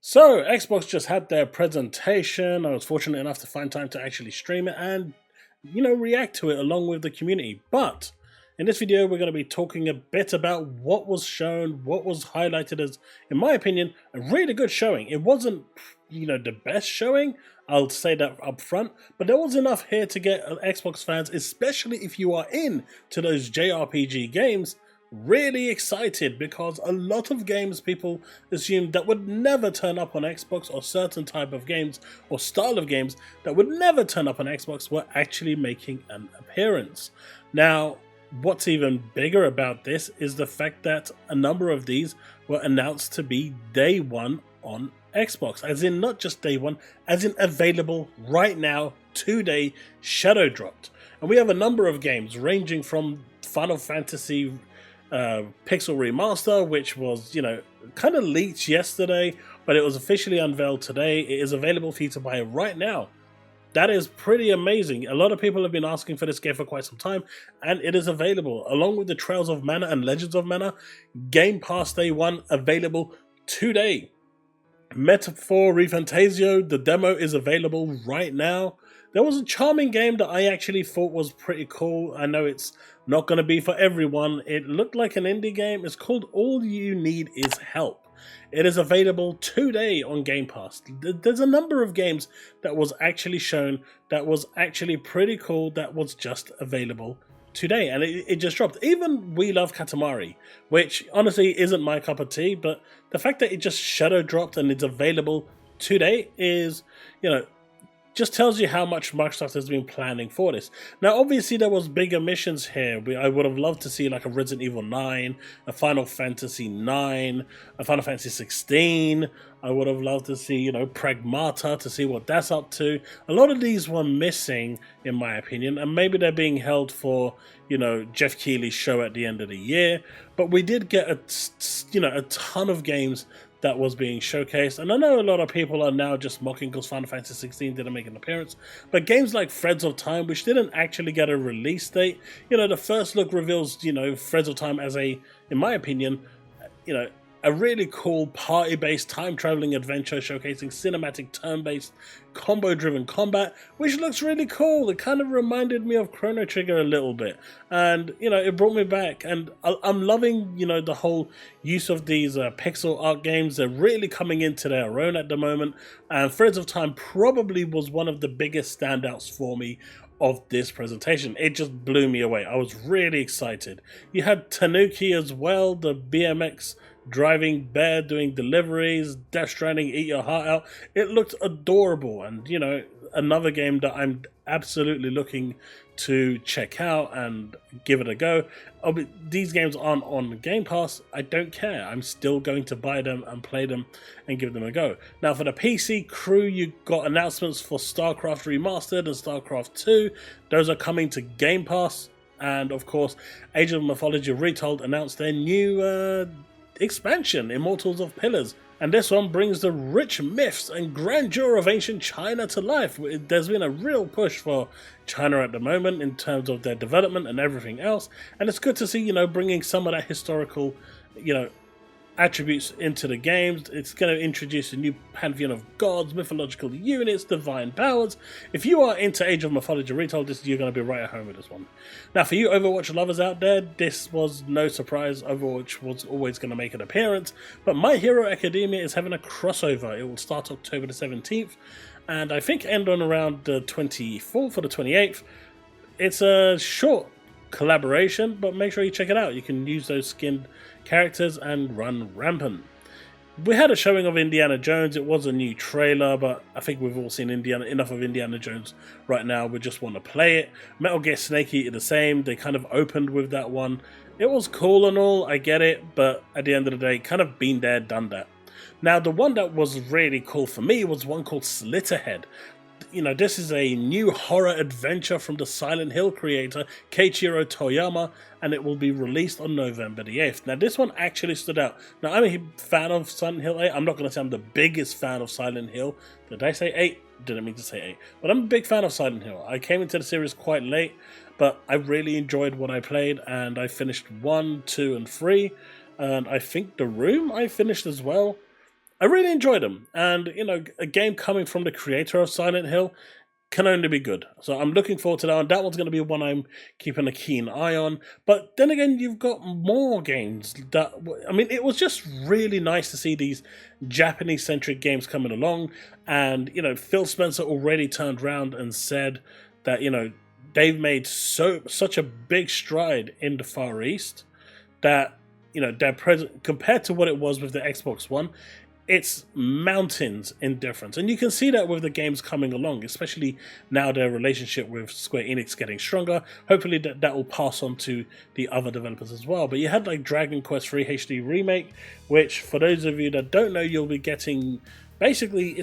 So, Xbox just had their presentation. I was fortunate enough to find time to actually stream it and, react to it along with the community. But in this video, we're going to be talking a bit about what was shown, what was highlighted as, in my opinion, a really good showing. It wasn't, the best showing, I'll say that up front, but there was enough here to get Xbox fans, especially if you are into those JRPG games, really excited, because a lot of games people assumed that would never turn up on Xbox, or certain type of games or style of games that would never turn up on Xbox, were actually making an appearance. Now, what's even bigger about this is the fact that a number of these were announced to be day one on Xbox, as in not just day one, as in available right now, today, shadow dropped. And we have a number of games ranging from Final Fantasy Pixel Remaster, which was, kind of leaked yesterday, but it was officially unveiled today. It is available for you to buy right now. That is pretty amazing. A lot of people have been asking for this game for quite some time, and it is available, along with the Trails of Mana and Legends of Mana. Game Pass Day 1 available today. Metaphor ReFantasio, the demo is available right now. There was a charming game that I actually thought was pretty cool. I know it's not going to be for everyone. It looked like an indie game. It's called All You Need Is Help. It is available today on Game Pass. There's a number of games that was actually shown that was actually pretty cool that was just available today, and it just dropped. Even We Love Katamari, which honestly isn't my cup of tea, but the fact that it just shadow dropped and it's available today is, just tells you how much Microsoft has been planning for this. Now, obviously, there was bigger missions here. I would have loved to see like a Resident Evil 9, a Final Fantasy 9, a Final Fantasy 16. I would have loved to see, Pragmata, to see what that's up to. A lot of these were missing, in my opinion, and maybe they're being held for, Jeff Keighley's show at the end of the year. But we did get a ton of games that was being showcased, and I know a lot of people are now just mocking because Final Fantasy 16 didn't make an appearance, but games like Threads of Time, which didn't actually get a release date, the first look reveals, Threads of Time as in my opinion, a really cool party-based time-traveling adventure showcasing cinematic turn-based combo-driven combat, which looks really cool. It kind of reminded me of Chrono Trigger a little bit, and it brought me back. And I'm loving the whole use of these pixel art games. They're really coming into their own at the moment, and Threads of Time probably was one of the biggest standouts for me of this presentation. It just blew me away. I was really excited. You had Tanuki as well, the BMX driving bear doing deliveries, Death Stranding, Eat Your Heart Out. It looked adorable, and another game that I'm absolutely looking to check out and give it a go. These games aren't on Game Pass. I don't care. I'm still going to buy them and play them and give them a go. Now, for the PC crew, you got announcements for StarCraft Remastered and StarCraft 2. Those are coming to Game Pass. And of course, Age of Mythology Retold announced their new expansion, Immortals of Pillars, and this one brings the rich myths and grandeur of ancient China to life. There's been a real push for China at the moment in terms of their development and everything else, and it's good to see, bringing some of that historical, attributes into the games. It's going to introduce a new pantheon of gods, mythological units, divine powers. If you are into Age of Mythology Retold, you're going to be right at home with this one. Now, for you Overwatch lovers out there, this was no surprise. Overwatch was always going to make an appearance, but My Hero Academia is having a crossover. It will start October the 17th, and I think end on around the 24th or the 28th. It's a short collaboration, but make sure you check it out. You can use those skinned characters and run rampant. We had a showing of Indiana Jones. It was a new trailer, but I think we've all seen enough of Indiana Jones right now. We just want to play it. Metal Gear Snake Eater the same. They kind of opened with that one. It was cool and all, I get it, but at the end of the day, kind of been there, done that. Now, the one that was really cool for me was one called Slitterhead. This is a new horror adventure from the Silent Hill creator, Keiichiro Toyama, and it will be released on November the 8th. Now, this one actually stood out. Now, I'm a fan of Silent Hill 8. I'm not going to say I'm the biggest fan of Silent Hill. Did I say 8? Didn't mean to say 8. But I'm a big fan of Silent Hill. I came into the series quite late, but I really enjoyed what I played, and I finished 1, 2, and 3. And I think The Room I finished as well. I really enjoyed them. And, you know, a game coming from the creator of Silent Hill can only be good. So I'm looking forward to that one. That one's going to be one I'm keeping a keen eye on. But then again, you've got more games that, I mean, it was just really nice to see these Japanese-centric games coming along. And, you know, Phil Spencer already turned around and said that, you know, they've made such a big stride in the Far East that, you know, compared to what it was with the Xbox One, it's mountains in difference. And you can see that with the games coming along, especially now their relationship with Square Enix getting stronger. Hopefully that will pass on to the other developers as well. But you had like Dragon Quest III HD Remake, which for those of you that don't know, you'll be getting, basically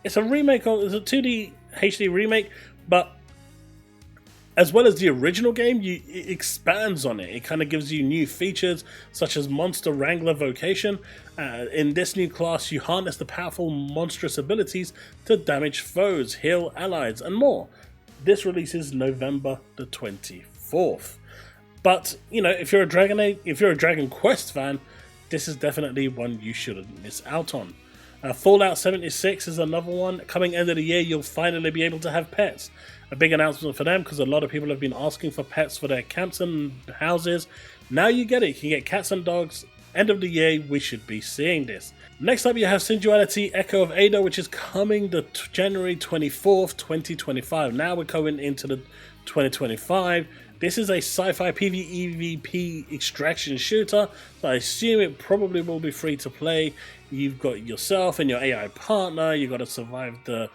it's a remake, it's a 2D HD remake, but as well as the original game, it expands on it. It kind of gives you new features, such as Monster Wrangler Vocation. In this new class, you harness the powerful monstrous abilities to damage foes, heal allies, and more. This releases November the 24th. But, you know, if you're a Dragon Quest fan, this is definitely one you shouldn't miss out on. Fallout 76 is another one. Coming end of the year, you'll finally be able to have pets. A big announcement for them because a lot of people have been asking for pets for their camps and houses. Now you get it. You can get cats and dogs. End of the year, we should be seeing this. Next up, you have Sinduality Echo of Ada, which is coming the January 24th, 2025. Now we're going into the 2025. This is a sci-fi PvEvP extraction shooter, so I assume it probably will be free to play. You've got yourself and your AI partner. You've got to survive the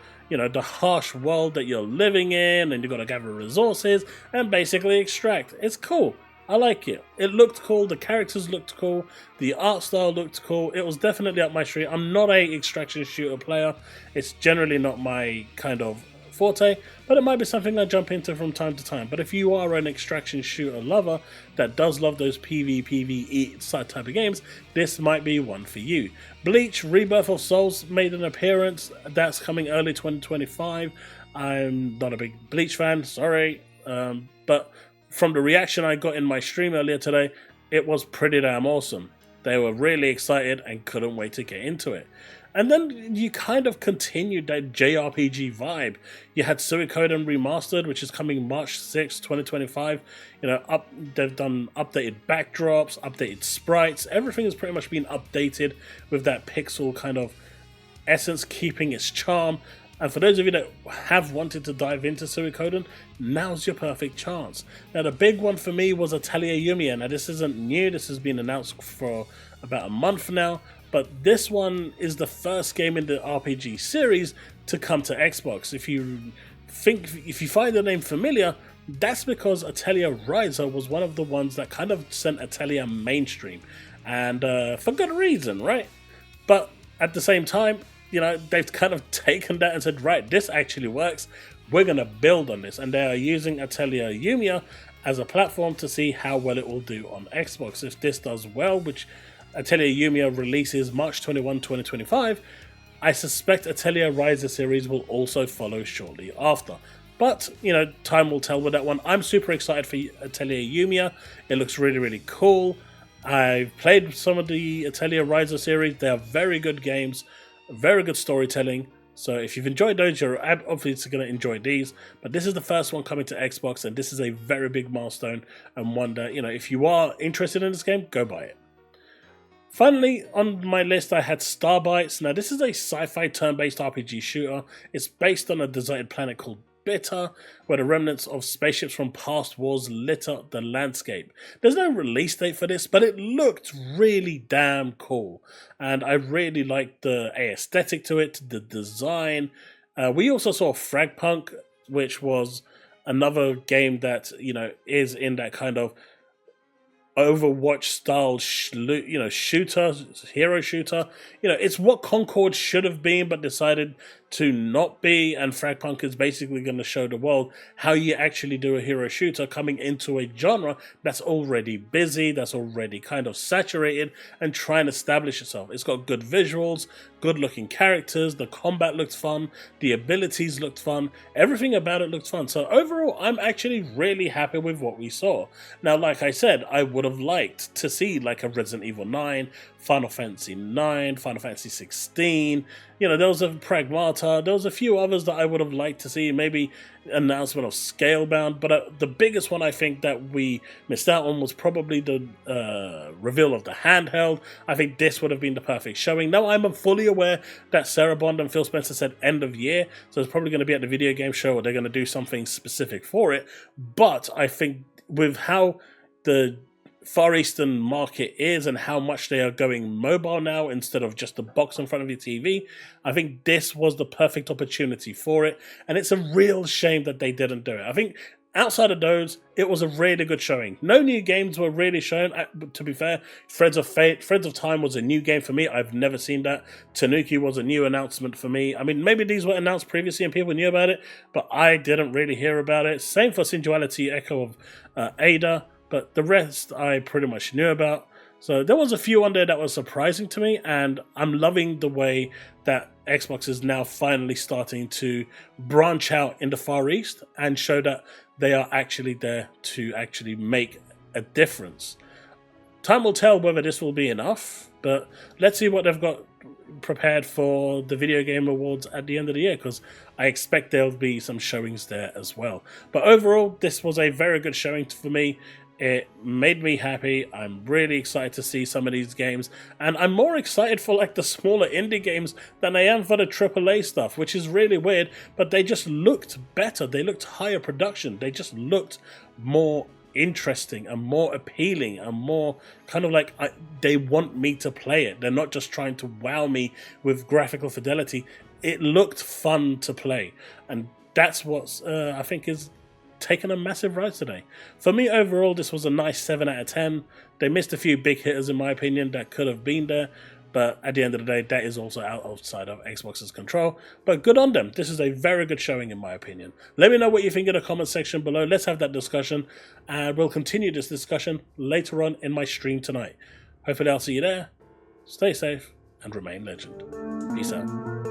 harsh world that you're living in, and you've got to gather resources and basically extract. It's cool. I like it. It looked cool. The characters looked cool. The art style looked cool. It was definitely up my street. I'm not a extraction shooter player. It's generally not my kind of forte, but it might be something I jump into from time to time. But if you are an extraction shooter lover that does love those PvE type of games, this might be one for you. Bleach Rebirth of Souls made an appearance. That's coming early 2025. I'm not a big Bleach fan, sorry, but from the reaction I got in my stream earlier today, it was pretty damn awesome. They were really excited and couldn't wait to get into it. And then you kind of continued that JRPG vibe. You had Suikoden Remastered, which is coming March 6, 2025. You know, they've done updated backdrops, updated sprites. Everything has pretty much been updated with that pixel kind of essence, keeping its charm. And for those of you that have wanted to dive into Suikoden, now's your perfect chance. Now, the big one for me was Atelier Yumiya. Now, this isn't new. This has been announced for about a month now. But this one is the first game in the RPG series to come to Xbox. If you find the name familiar, that's because Atelier Ryza was one of the ones that kind of sent Atelier mainstream. And for good reason, right? But at the same time, you know, they've kind of taken that and said, right, this actually works. We're going to build on this. And they are using Atelier Yumiya as a platform to see how well it will do on Xbox. If this does well, which Atelier Yumiya releases March 21, 2025, I suspect Atelier Ryza series will also follow shortly after. But, you know, time will tell with that one. I'm super excited for Atelier Yumiya. It looks really, really cool. I've played some of the Atelier Ryza series. They are very good games, very good storytelling. So if you've enjoyed those, you're obviously going to enjoy these. But this is the first one coming to Xbox, and this is a very big milestone, and one that, you know, if you are interested in this game, go buy it. Finally, on my list, I had Starbites. Now, this is a sci-fi turn-based RPG shooter. It's based on a deserted planet called Bitter, where the remnants of spaceships from past wars litter the landscape. There's no release date for this, but it looked really damn cool. And I really liked the aesthetic to it, the design. We also saw Fragpunk, which was another game that, you know, is in that kind of Overwatch style, shooter, hero shooter. You know, it's what Concord should have been, but decided to not be. And Fragpunk is basically going to show the world how you actually do a hero shooter, coming into a genre that's already busy, that's already kind of saturated, and trying to establish itself. It's got good visuals, good looking characters, the combat looked fun, the abilities looked fun, everything about it looked fun. So overall, I'm actually really happy with what we saw. Now, like I said, I would have have liked to see, like a Resident Evil 9, Final Fantasy 9, Final Fantasy 16. You know, there was a Pragmata, there was a few others that I would have liked to see, maybe announcement of Scalebound, but the biggest one I think that we missed out on was probably the reveal of the handheld. I think this would have been the perfect showing. Now, I'm fully aware that Sarah Bond and Phil Spencer said end of year, so it's probably going to be at the video game show, or they're going to do something specific for it, but I think with how the Far Eastern market is and how much they are going mobile now instead of just the box in front of your TV, I think this was the perfect opportunity for it, and it's a real shame that they didn't do it. I think outside of those, it was a really good showing. No new games were really shown. To be fair, Threads of Fate, Threads of Time was a new game for me. I've never seen that. Tanuki was a new announcement for me. I mean, maybe these were announced previously and people knew about it, but I didn't really hear about it. Same for Sinduality Echo of Ada. But the rest I pretty much knew about. So there was a few on there that was surprising to me, and I'm loving the way that Xbox is now finally starting to branch out in the Far East and show that they are actually there to actually make a difference. Time will tell whether this will be enough, but let's see what they've got prepared for the Video Game Awards at the end of the year, because I expect there'll be some showings there as well. But overall, this was a very good showing for me. It made me happy. I'm really excited to see some of these games, and I'm more excited for like the smaller indie games than I am for the AAA stuff, which is really weird, but they just looked better. They looked higher production. They just looked more interesting and more appealing and more kind of like they want me to play it. They're not just trying to wow me with graphical fidelity. It looked fun to play, and that's what I think is taken a massive rise today. For me, overall, this was a nice 7 out of 10. They missed a few big hitters, in my opinion, that could have been there, but at the end of the day, that is also outside of Xbox's control. But good on them. This is a very good showing, in my opinion. Let me know what you think in the comment section below. Let's have that discussion, and we'll continue this discussion later on in my stream tonight. Hopefully I'll see you there. Stay safe and remain legend. Peace out.